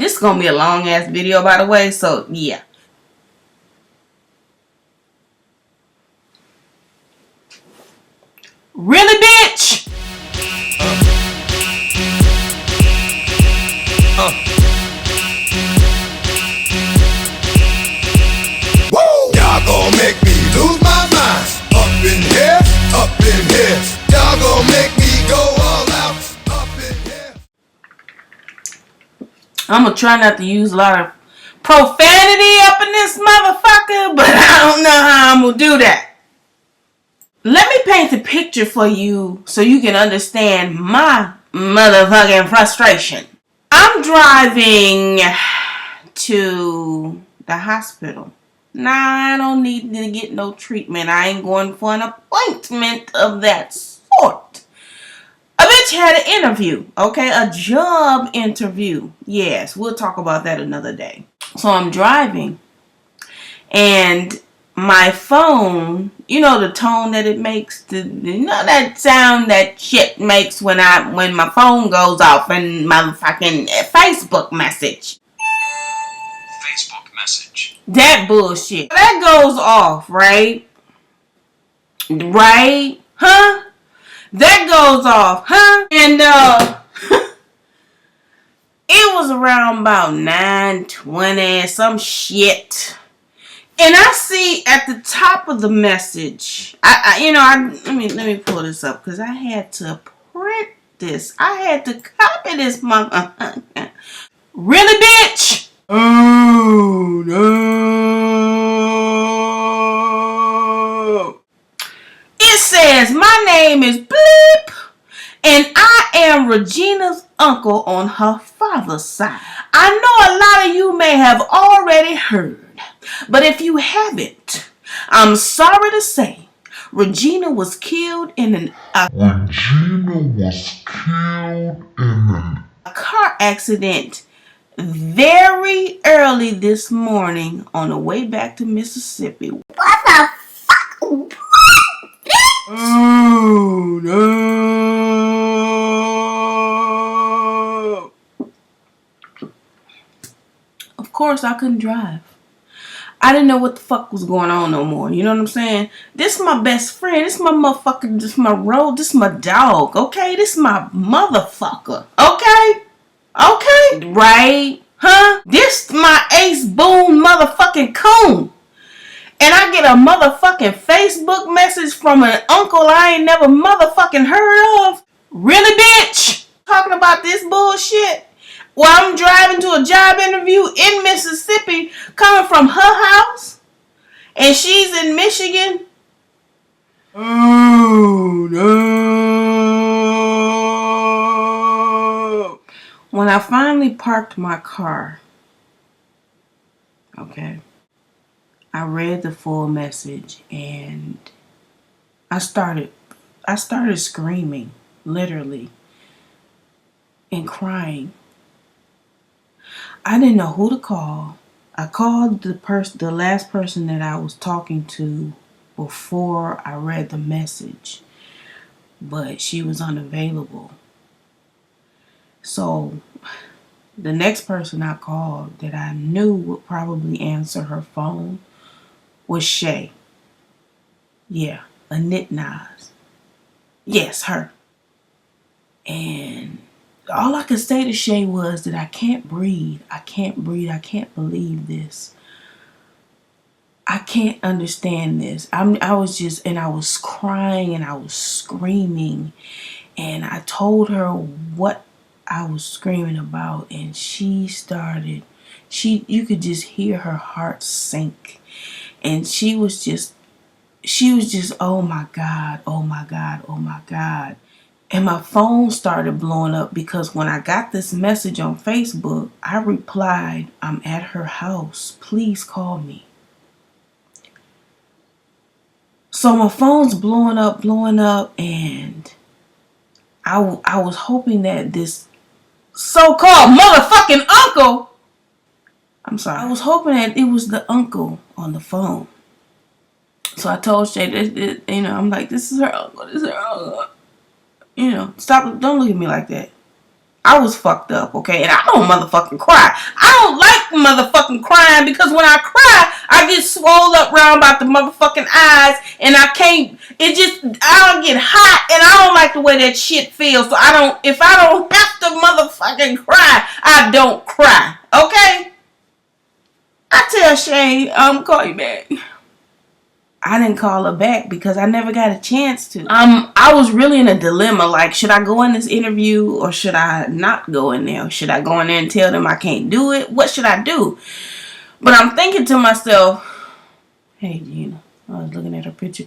This is gonna be a long ass video, by the way, so yeah. Really, bitch? Y'all gon' make me lose my mind. Up in here, up in here. Y'all gon' make me go all out. Up in here. I'm gonna try not to use a lot of profanity up in this motherfucker, but I don't know how I'm gonna do that. Let me paint the picture for you so you can understand my motherfucking frustration. I'm driving to the hospital. Nah, I don't need to get no treatment. I ain't going for an appointment of that sort. A bitch had an interview, okay? A job interview. Yes, we'll talk about that another day. So I'm driving, and my phone, you know the tone that it makes, you know that sound that shit makes when my phone goes off and motherfucking Facebook message. Facebook message. That bullshit. That goes off, right? Right? Huh? That goes off, huh? And it was around about 9:20, some shit. And I see at the top of the message, let me pull this up because I had to print this. I had to copy this motherfucker. Really, bitch? Oh no! It says my name is Bleep, and I am Regina's uncle on her father's side. I know a lot of you may have already heard, but if you haven't, I'm sorry to say, Regina was killed in a car accident very early this morning on the way back to Mississippi. What the fuck? Oh no! Of course, I couldn't drive. I didn't know what the fuck was going on no more. You know what I'm saying? This is my best friend. This is my motherfucker. This is my road. This is my dog. Okay? This is my motherfucker. Okay? Okay? Right? Huh? This is my ace boon motherfucking coon. And I get a motherfucking Facebook message from an uncle I ain't never motherfucking heard of. Really, bitch? Talking about this bullshit? While I'm driving to a job interview in Mississippi, coming from her house, and she's in Michigan. Oh no! When I finally parked my car, okay, I read the full message and I started screaming, literally, and crying. I didn't know who to call. I called the last person that I was talking to before I read the message, but she was unavailable. So the next person I called that I knew would probably answer her phone was Shay. Yeah, a knit Nas. Yes, her. And all I could say to Shay was that I can't breathe. I can't breathe. I can't believe this. I can't understand this. I was crying and I was screaming. And I told her what I was screaming about. And you could just hear her heart sink. And she was just, oh my God, oh my God, oh my God. And my phone started blowing up because when I got this message on Facebook, I replied, I'm at her house. Please call me. So my phone's blowing up, and I was hoping that this so-called motherfucking uncle, I'm sorry, I was hoping that it was the uncle on the phone. So I told Shay, I'm like, this is her uncle, stop, don't look at me like that. I was fucked up, okay? And I don't motherfucking cry. I don't like motherfucking crying because when I cry, I get swole up round about the motherfucking eyes and I can't, I don't get hot and I don't like the way that shit feels. So if I don't have to motherfucking cry, I don't cry, okay? I tell Shay, call you back. I didn't call her back because I never got a chance to. I was really in a dilemma. Like, should I go in this interview or should I not go in there? Should I go in there and tell them I can't do it? What should I do? But I'm thinking to myself, hey, Gina, I was looking at her picture.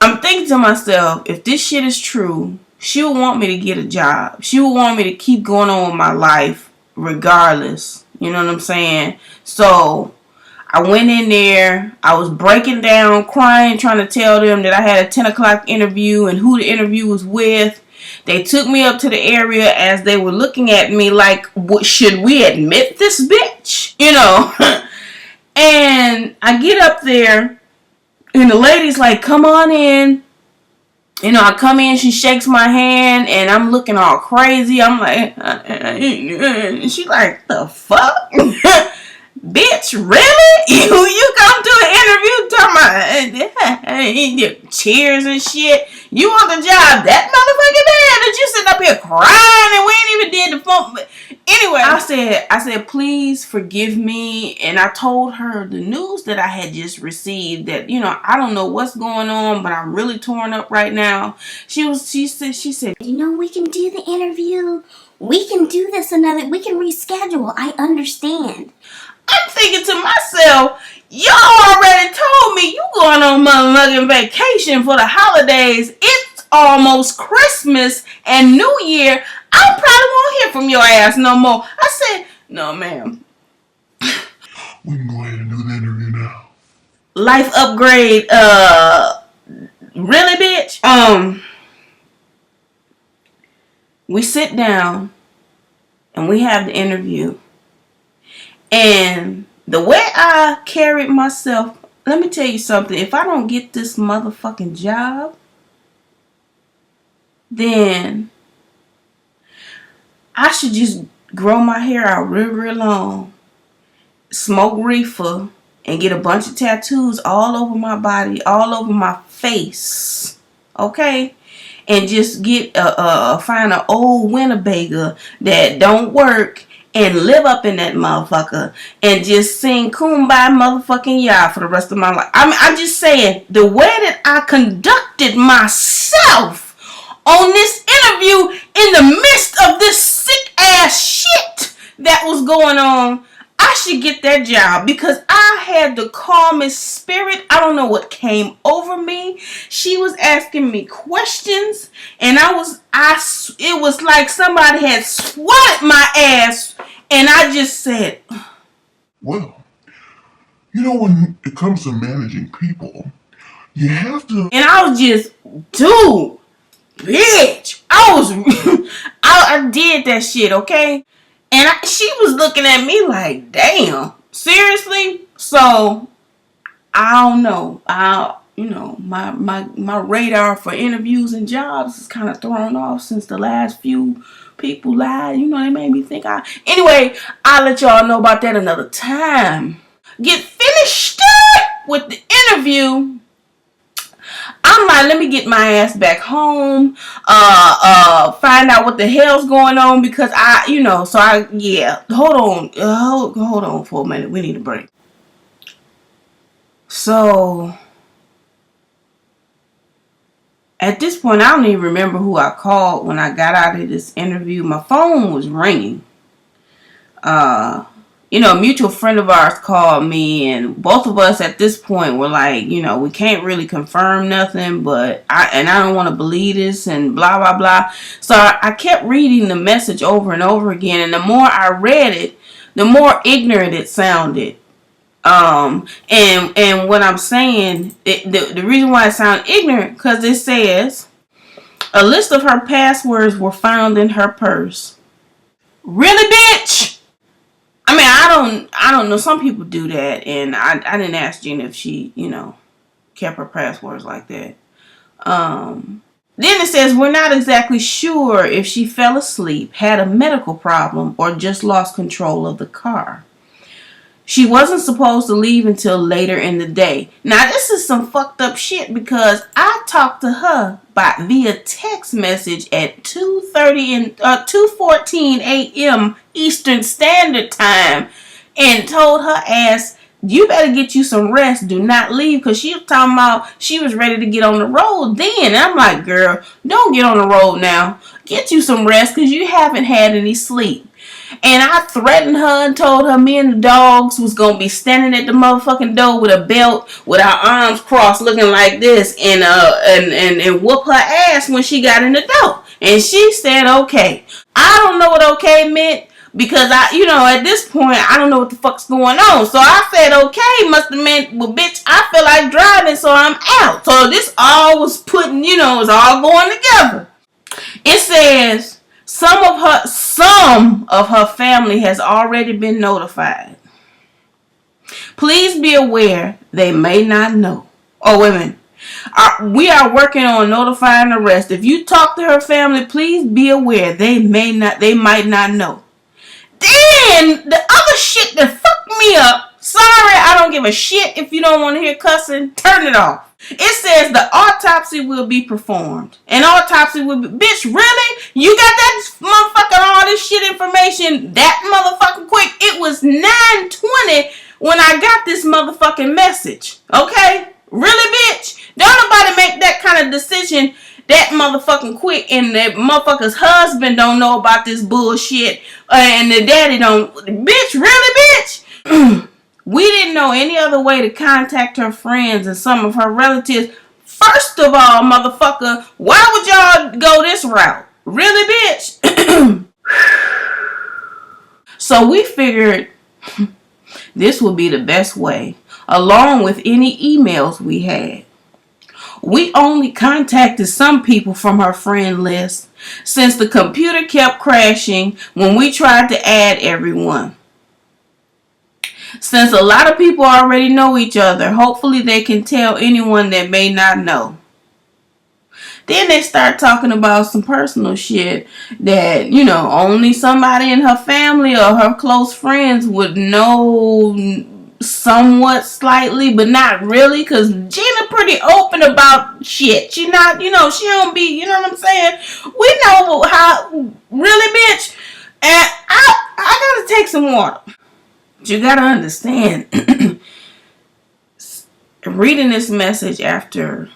I'm thinking to myself, if this shit is true, she would want me to get a job. She would want me to keep going on with my life regardless. You know what I'm saying? So I went in there, I was breaking down, crying, trying to tell them that I had a 10 o'clock interview and who the interview was with. They took me up to the area as they were looking at me like, should we admit this bitch? You know? And I get up there and the lady's like, come on in. You know, I come in, she shakes my hand and I'm looking all crazy. I'm like, and she's like, the fuck? Bitch, really? You come to an interview talking about cheers and shit. You want the job that motherfucking bad that you sitting up here crying and we ain't even did the phone. But anyway, I said, please forgive me. And I told her the news that I had just received that, you know, I don't know what's going on, but I'm really torn up right now. She said, you know, we can do the interview. We can do this we can reschedule. I understand. I'm thinking to myself, y'all already told me you going on motherfucking vacation for the holidays. It's almost Christmas and New Year. I probably won't hear from your ass no more. I said, no, ma'am. We can go ahead and do the interview now. Life upgrade, really, bitch? We sit down and we have the interview. And the way I carried myself, let me tell you something. If I don't get this motherfucking job, then I should just grow my hair out real long, smoke reefer, and get a bunch of tattoos all over my body, all over my face, okay? And just find an old Winnebago that don't work and live up in that motherfucker and just sing Kumbaya motherfucking Ya for the rest of my life. I'm just saying, the way that I conducted myself on this interview in the midst of this sick ass shit that was going on, I should get that job because I had the calmest spirit. I don't know what came over me. She was asking me questions and it was like somebody had swatted my ass and I just said, well, you know, when it comes to managing people, you have to. And I was just, dude, bitch. I did that shit, okay? And she was looking at me like, damn, seriously? So, I don't know. My radar for interviews and jobs is kind of thrown off since the last few people lied. You know, they made me think Anyway, I'll let y'all know about that another time. Get finished with the interview. I'm like, let me get my ass back home, find out what the hell's going on because hold on for a minute. We need a break. So, at this point, I don't even remember who I called when I got out of this interview. My phone was ringing. A mutual friend of ours called me and both of us at this point were like, we can't really confirm nothing, but I don't want to believe this and blah, blah, blah. So I kept reading the message over and over again. And the more I read it, the more ignorant it sounded. And what I'm saying, the reason why it sounds ignorant, because it says, a list of her passwords were found in her purse. Really, bitch? I mean, I don't know. Some people do that, and I didn't ask Gina if she, kept her passwords like that. Then it says, we're not exactly sure if she fell asleep, had a medical problem, or just lost control of the car. She wasn't supposed to leave until later in the day. Now, this is some fucked up shit because I talked to her via text message at 2:14 a.m. Eastern Standard Time and told her ass, you better get you some rest. Do not leave, because she was talking about she was ready to get on the road then. And I'm like, girl, don't get on the road now. Get you some rest because you haven't had any sleep. And I threatened her and told her me and the dogs was going to be standing at the motherfucking door with a belt with our arms crossed looking like this and whoop her ass when she got in the door. And she said, okay. I don't know what okay meant because at this point, I don't know what the fuck's going on. So I said, okay, must have meant, well, bitch, I feel like driving, so I'm out. So this all was it's all going together. It says, some of her family has already been notified. Please be aware they may not know. Oh, wait a minute. We are working on notifying the rest. If you talk to her family, please be aware they might not know. Then the other shit that fucked me up. Sorry, I don't give a shit if you don't want to hear cussing. Turn it off. It says the autopsy will be performed. An autopsy will be... Bitch, really? You got that motherfucking all this shit information that motherfucking quick? It was 9:20 when I got this motherfucking message. Okay? Really, bitch? Don't nobody make that kind of decision that motherfucking quick, and the motherfucker's husband don't know about this bullshit, and the daddy don't. Bitch, really, bitch? We didn't know any other way to contact her friends and some of her relatives. First of all, motherfucker, why would y'all go this route? Really, bitch? So we figured this would be the best way, along with any emails we had. We only contacted some people from her friend list since the computer kept crashing when we tried to add everyone. Since a lot of people already know each other, hopefully they can tell anyone that may not know. Then they start talking about some personal shit that, only somebody in her family or her close friends would know somewhat slightly, but not really, because Gina pretty open about shit. She not, she don't be, you know what I'm saying? We know how, really, bitch? And I gotta take some water. But you gotta understand, reading this message after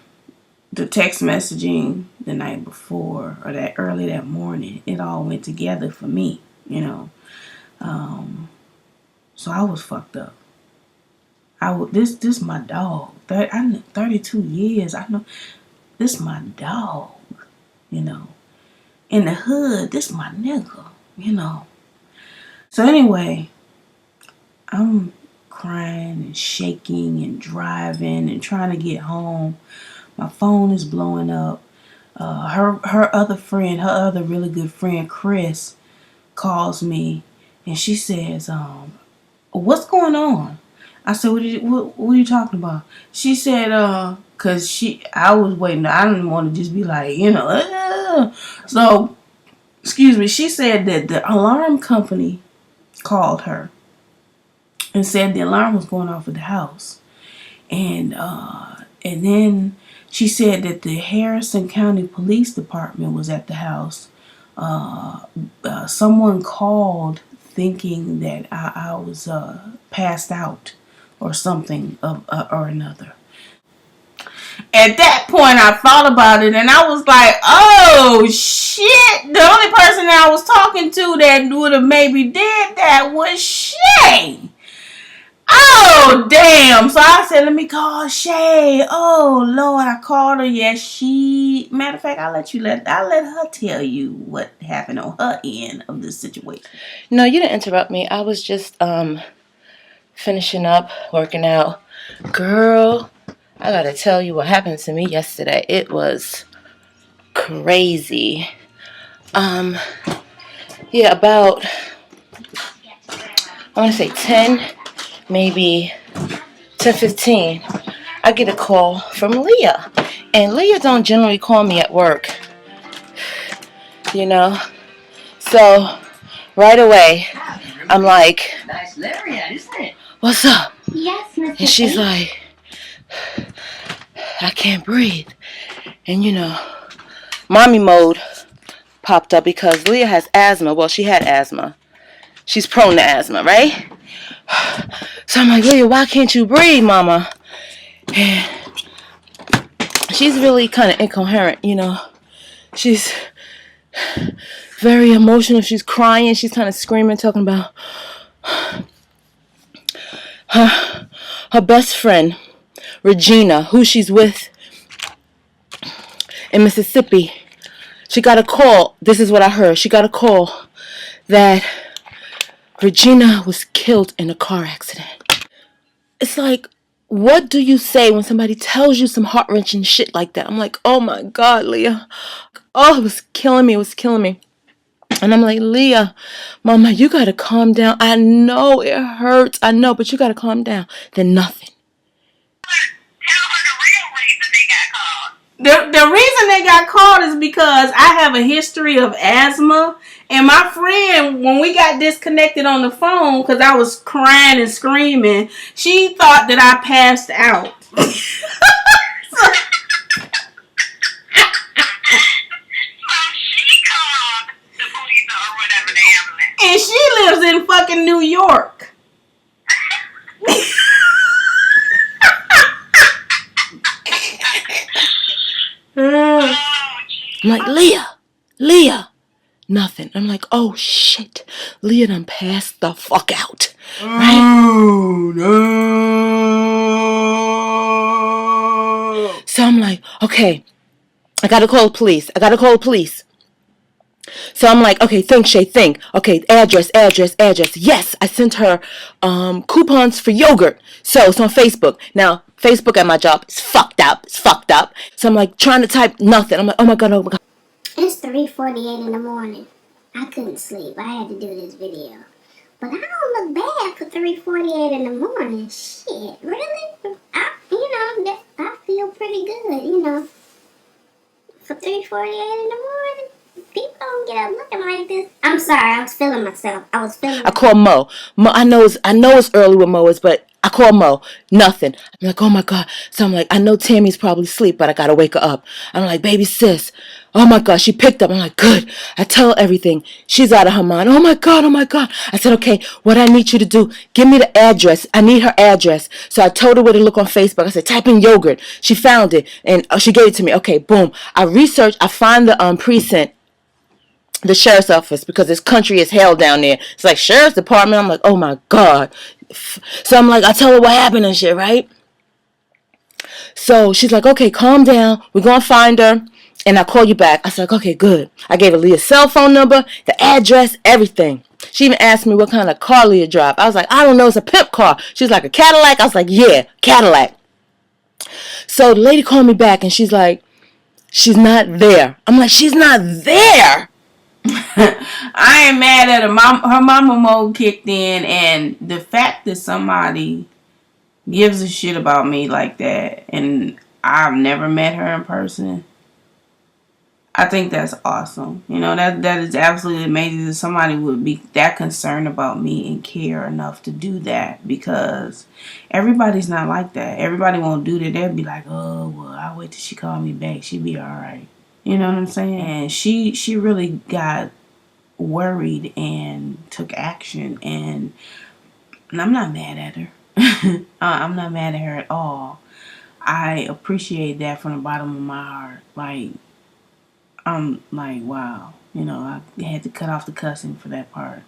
the text messaging the night before or that early that morning, it all went together for me, so I was fucked up. This my dog. I 32 years. I know this my dog. In the hood, this my nigga. So anyway, I'm crying and shaking and driving and trying to get home. My phone is blowing up. Her other really good friend, Chris, calls me and she says, what's going on? I said, what are you talking about? She said, cause I was waiting. I didn't want to just be like, So, excuse me. She said that the alarm company called her and said the alarm was going off at the house. And then she said that the Harrison County Police Department was at the house. Someone called thinking that I was passed out or something or another. At that point, I thought about it and I was like, oh shit, the only person that I was talking to that would have maybe did that was Shay. Oh, damn. So I said, let me call Shay. Oh, Lord, I called her. Yes, matter of fact, I'll let her tell you what happened on her end of this situation. No, you didn't interrupt me. I was just finishing up, working out. Girl, I gotta tell you what happened to me yesterday. It was crazy. About, I want to say 10, maybe 10:15, I get a call from Leah. And Leah don't generally call me at work you know. So right away, I'm like, what's up? Yes, Mr. And she's H. like, I can't breathe. And you know, mommy mode popped up because Leah has asthma. Well, she had asthma. She's prone to asthma, right? So I'm like, Leah, why can't you breathe, mama? And she's really kind of incoherent, you know. She's very emotional. She's crying. She's kind of screaming, talking about her best friend, Regina, who she's with in Mississippi. She got a call. This is what I heard. She got a call that Regina was killed in a car accident. It's like, what do you say when somebody tells you some heart-wrenching shit like that? I'm like, oh my God, Leah. Oh, it was killing me. It was killing me. And I'm like, Leah, mama, you got to calm down. I know it hurts. I know, but you got to calm down. Then nothing. The reason they got called is because I have a history of asthma. And my friend, when we got disconnected on the phone, because I was crying and screaming, she thought that I passed out. And she lives in fucking New York. I'm like, Leah, nothing. I'm like, oh shit, Leah done passed the fuck out, right? Oh no! So I'm like, okay, I gotta call the police. So I'm like, okay, think, Shay, think. Okay, address. Yes, I sent her coupons for yogurt. So it's on Facebook. Now, Facebook at my job is fucked up. So I'm like trying to type nothing. I'm like, oh my God. It's 3:48 in the morning. I couldn't sleep. I had to do this video. But I don't look bad for 3:48 in the morning. Shit, really? I feel pretty good, For 3:48 in the morning. People don't get up looking like this. I'm sorry, I was feeling myself. I call Mo. I know it's early with Mo is, but I call Mo. Nothing. I'm like, oh my God. So I'm like, I know Tammy's probably asleep, but I gotta wake her up. I'm like, baby sis. Oh my God, she picked up. I'm like, good. I tell her everything. She's out of her mind. Oh my God. I said, okay, what I need you to do, give me the address. I need her address. So I told her where to look on Facebook. I said, type in yogurt. She found it and she gave it to me. Okay, boom. I find the precinct, the sheriff's office, because it's country as hell down there. It's like sheriff's department. I'm like, oh my God. So I'm like, I tell her what happened and shit, right? So she's like, okay, calm down. We're going to find her. And I'll call you back. I said, okay, good. I gave her Leah's cell phone number, the address, everything. She even asked me what kind of car Leah drive. I was like, I don't know. It's a pimp car. She's like, a Cadillac? I was like, yeah, Cadillac. So the lady called me back and she's like, she's not there. I'm like, she's not there. I ain't mad at her. Her mama mode kicked in, and the fact that somebody gives a shit about me like that, and I've never met her in person, I think that's awesome. That is absolutely amazing that somebody would be that concerned about me and care enough to do that, because everybody's not like that. Everybody won't do that. They'll be like, oh, well, I'll wait till she call me back. She'll be all right. You know what I'm saying? And she really got worried and took action, and I'm not mad at her. I'm not mad at her at all. I appreciate that from the bottom of my heart. Like, I'm like, wow. I had to cut off the cussing for that part.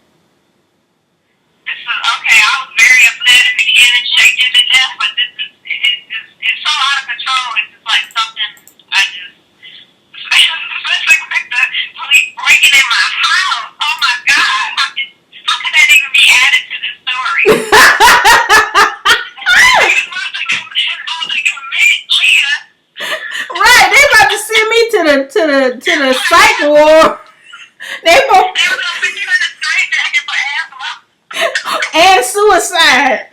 Okay, I was very upset in the beginning, shaken to death, but it's so out of control. It's just like something especially with the police breaking in my house. Oh my God, how could that even be added to this story? Right, they about to send me to the psych ward. They both and suicide.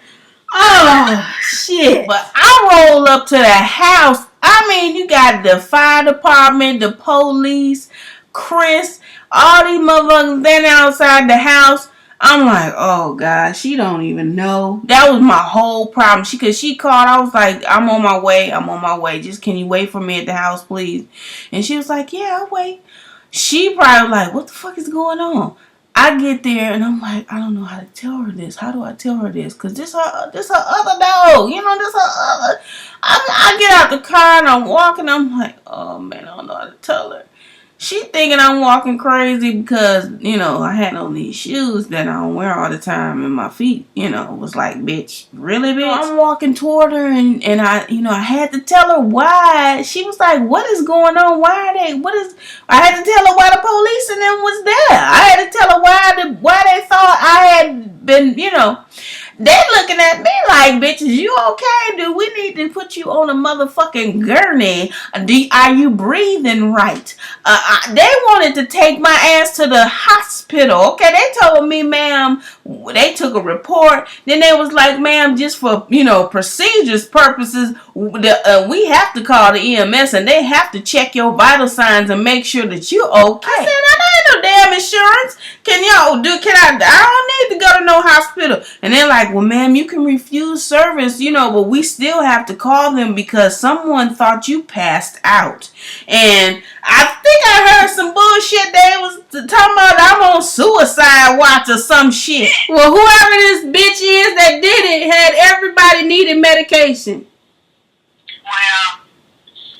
Oh shit! But I roll up to the house. I mean, you got the fire department, the police, Chris, All these motherfuckers standing outside the house. I'm like, oh God, she don't even know. That was my whole problem. Cause she called. I was like, I'm on my way. I'm on my way. Just can you wait for me at the house, please? And she was like, yeah, I'll wait. She probably like, what the fuck is going on? I get there and I'm like, I don't know how to tell her this. How do I tell her this? Cause this her other dog. You know, this her other. I get out the car and I'm walking. I'm like, oh man, I don't know how to tell her. She thinking I'm walking crazy because, you know, I had on these shoes that I don't wear all the time and my feet, you know, was like, bitch, really, bitch? I'm walking toward her and I, you know, I had to tell her why. She was like, what is going on? Why are they, I had to tell her why the police and them was there. I had to tell her why they thought I had been, you know. They looking at me like, bitches, you okay? Do we need to put you on a motherfucking gurney? Are you breathing right? They wanted to take my ass to the hospital. Okay, they told me, ma'am, they took a report. Then they was like, ma'am, just for, you know, procedures purposes, we have to call the EMS and they have to check your vital signs and make sure that you're okay. I said, I don't no damn insurance. I don't need to go to no hospital. And they're like, well, ma'am, you can refuse service, you know, but we still have to call them because someone thought you passed out. And I think I heard some bullshit they was talking about I'm on suicide watch or some shit. Well, whoever this bitch is that did it had everybody needing medication. Well,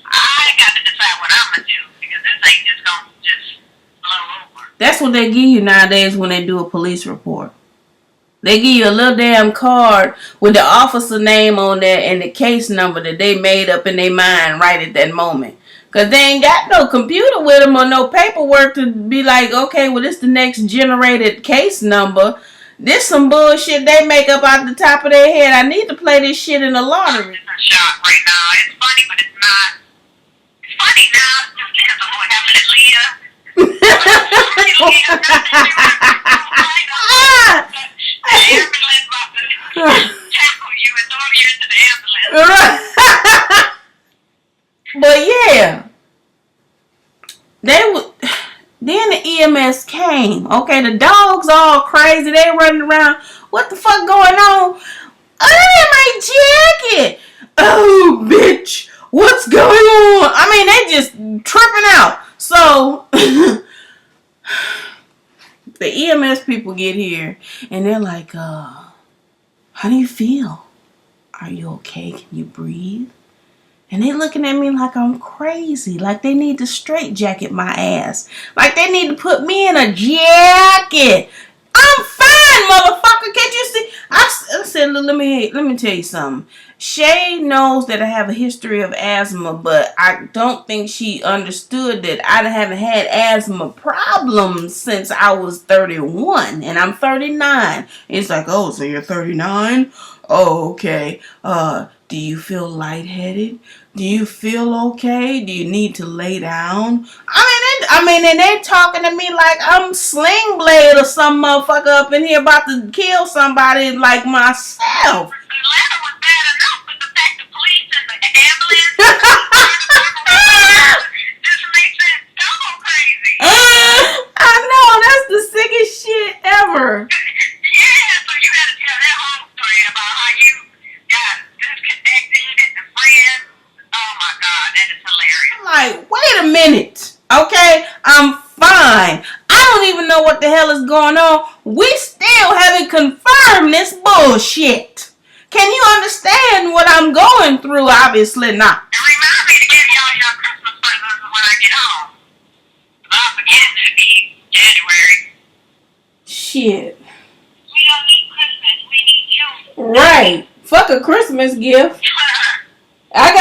I got to decide what I'm going to do because this ain't just going to just blow over. That's what they give you nowadays when they do a police report. They give you a little damn card with the officer name on there and the case number that they made up in their mind right at that moment. Because they ain't got no computer with them or no paperwork to be like, okay, well, this the next generated case number. This some bullshit they make up out the top of their head. I need to play this shit in the lottery. It's a shock right now. It's funny, but it's not. It's funny now just because of what happened at Leah. The ambulance about to tackle you and throw you into the ambulance. But yeah, then the EMS came. Okay, the dogs all crazy. They running around. What the fuck going on? Oh, my jacket. Oh, bitch. What's going on? I mean, they just tripping out. So the EMS people get here and they're like, how do you feel? Are you okay? Can you breathe? And they looking at me like I'm crazy. Like they need to straitjacket my ass. Like they need to put me in a jacket. I'm fine, motherfucker. Can't you see? I said, let me tell you something. Shay knows that I have a history of asthma, but I don't think she understood that I haven't had asthma problems since I was 31, and I'm 39. It's like, oh, so you're 39? Oh, okay. Do you feel lightheaded? Do you feel okay? Do you need to lay down? And they're talking to me like I'm Sling Blade or some motherfucker up in here about to kill somebody like myself. The letter was bad enough, but the fact the police and the ambulance just makes it double crazy. I know, that's the sickest shit ever. Yeah, so you had to tell that whole story about how you got disconnected and the friends. Oh my God, that is hilarious. I'm like, wait a minute. Okay, I'm fine. I don't even know what the hell is going on. We still haven't confirmed this bullshit. Can you understand what I'm going through? Obviously not. And remind me to give y'all your Christmas presents when I get home. I'll forget it'll be January. Shit. We don't need Christmas, we need you. Right. Fuck a Christmas gift. I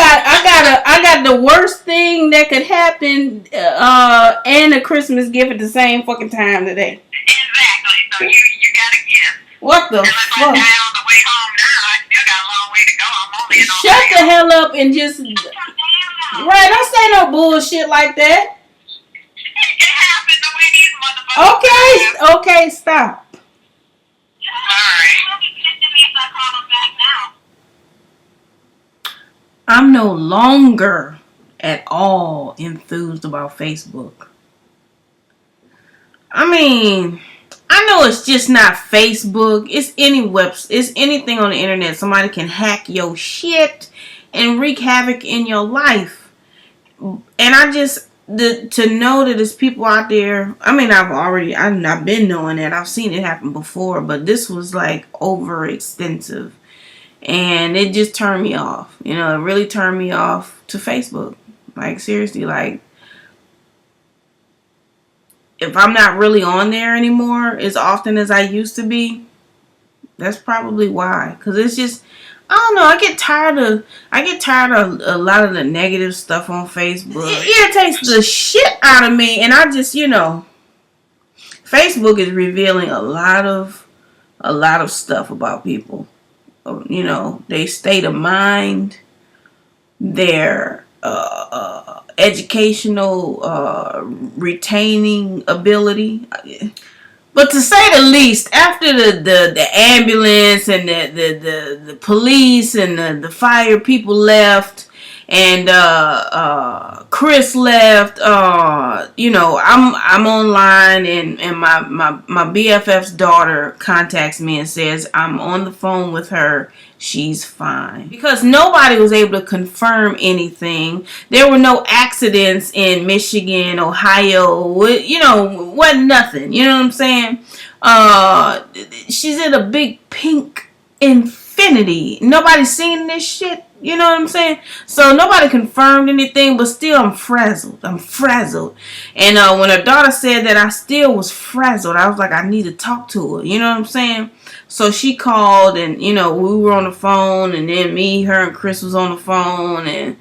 got the worst thing that could happen and a Christmas gift at the same fucking time today. Exactly. So you got a gift. What the Unless fuck? I die on the way home now, I still got a long way to go. I'm only in Shut the hell up and just right. Don't say no bullshit like that. It happened the way these motherfuckers. Okay, stop. Alright. He'll be pissed at me if I call him back now. I'm no longer at all enthused about Facebook. I mean, I know it's just not Facebook. It's it's anything on the internet. Somebody can hack your shit and wreak havoc in your life. And I just to know that there's people out there. I mean, I've been knowing that. I've seen it happen before, but this was like overextensive, and it just turned me off. You know, it really turned me off to Facebook. Like seriously, like if I'm not really on there anymore as often as I used to be, that's probably why. Cause it's just, I don't know. I get tired of a lot of the negative stuff on Facebook. It irritates the shit out of me, and I just, Facebook is revealing a lot of stuff about people. You know, their state of mind, their educational retaining ability. But to say the least, after the ambulance and the police and the fire people left, and Chris left, I'm online, and my BFF's daughter contacts me and says I'm on the phone with her. She's fine. Because nobody was able to confirm anything. There were no accidents in Michigan, Ohio, wasn't nothing. You know what I'm saying? She's in a big pink infinity. Nobody's seen this shit. You know what I'm saying? So nobody confirmed anything, but still I'm frazzled. And when her daughter said that, I still was frazzled. I was like, I need to talk to her. You know what I'm saying? So she called, and, we were on the phone, and then me, her, and Chris was on the phone, and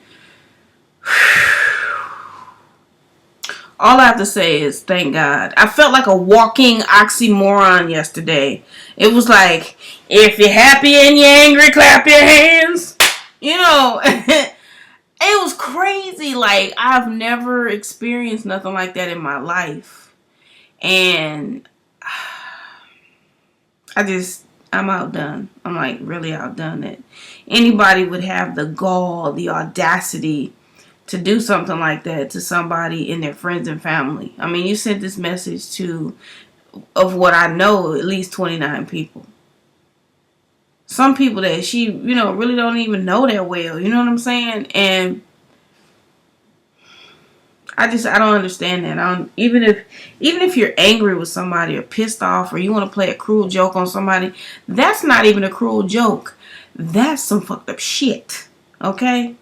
all I have to say is thank God. I felt like a walking oxymoron yesterday. It was like, if you're happy and you're angry, clap your hands. It was crazy. Like, I've never experienced nothing like that in my life. And I'm outdone. I'm like really outdone that anybody would have the gall, the audacity to do something like that to somebody in their friends and family. I mean, you sent this message to, of what I know, at least 29 people. Some people that she, really don't even know that well. You know what I'm saying? And I don't understand that. Even if you're angry with somebody or pissed off, or you want to play a cruel joke on somebody, that's not even a cruel joke. That's some fucked up shit. Okay?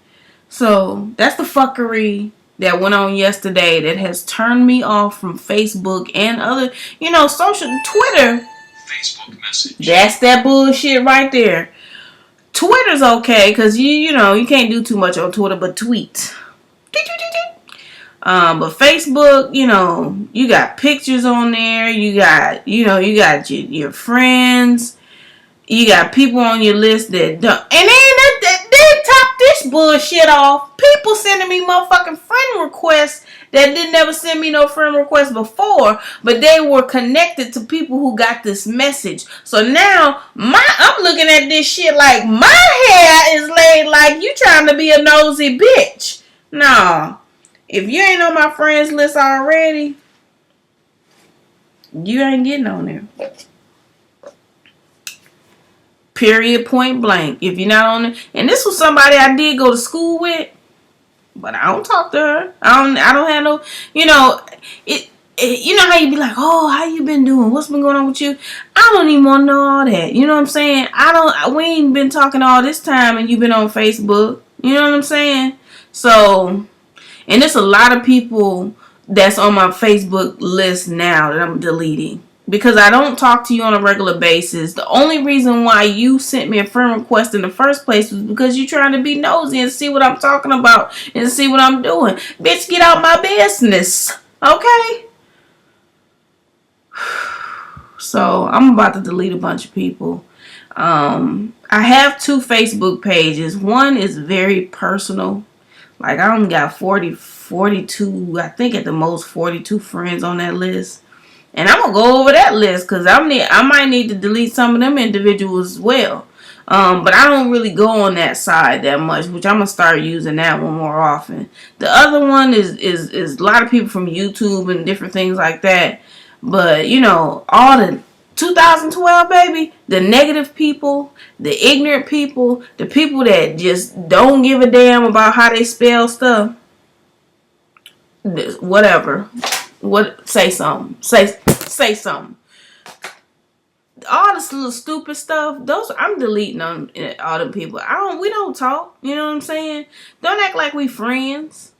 So that's the fuckery that went on yesterday that has turned me off from Facebook and other, social, Twitter. Facebook message. That's that bullshit right there. Twitter's okay because you can't do too much on Twitter but tweet. But Facebook, you got pictures on there. You got your friends. You got people on your list that don't. And then they top this bullshit off. People sending me motherfucking friend requests that didn't never send me no friend requests before, but they were connected to people who got this message. So now I'm looking at this shit like my hair is laid like you trying to be a nosy bitch. No. If you ain't on my friends list already, you ain't getting on there. Period, point blank. If you're not on it, and this was somebody I did go to school with, but I don't talk to her. I don't have no, you know how you be like, oh, how you been doing? What's been going on with you? I don't even want to know all that. You know what I'm saying? We ain't been talking all this time, and you been on Facebook. You know what I'm saying? So. And there's a lot of people that's on my Facebook list now that I'm deleting. Because I don't talk to you on a regular basis. The only reason why you sent me a friend request in the first place was because you're trying to be nosy and see what I'm talking about and see what I'm doing. Bitch, get out my business. Okay? So, I'm about to delete a bunch of people. I have 2 Facebook pages. One is very personal. Like, I only got 42, I think at the most 42 friends on that list. And I'm going to go over that list because I might need to delete some of them individuals as well. But I don't really go on that side that much, which I'm going to start using that one more often. The other one is a lot of people from YouTube and different things like that. But you know, all the 2012 baby, the negative people, the ignorant people, the people that just don't give a damn about how they spell stuff. Whatever. What? Say something. Say something. All this little stupid stuff. Those I'm deleting on all them people. We don't talk. You know what I'm saying? Don't act like we friends.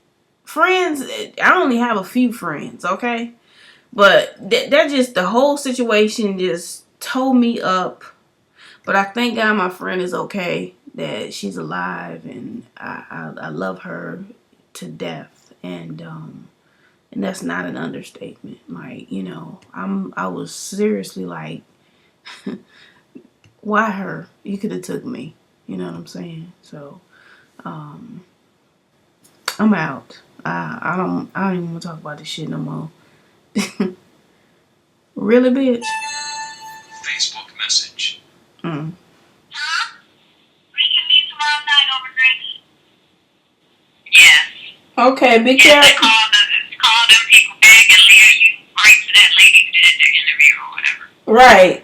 Friends. I only have a few friends. Okay. But that just, the whole situation just tore me up. But I thank God my friend is okay, that she's alive, and I love her to death, and that's not an understatement. Like, you know, I was seriously like, why her? You could have took me. You know what I'm saying? So, I'm out. I don't even want to talk about this shit no more. Really, bitch? Facebook message. Huh? We can meet tomorrow night over drinks. Yes. Okay, be Yes, they careful. call them people back and leave you right to that lady who did the interview or whatever. Right.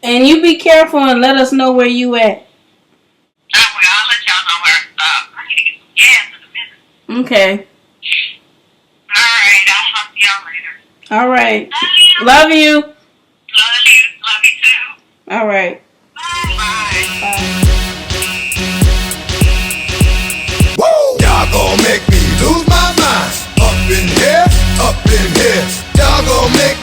And you be careful and let us know where you at. I'll let y'all know where I stop. I need to get some gas in a minute. Okay. Alright, I'll talk to y'all later. All right. Love you. Love you. Love you. Love you too. All right. Bye. Bye. Woo! Y'all gon' make me lose my mind. Up in here, y'all gon' make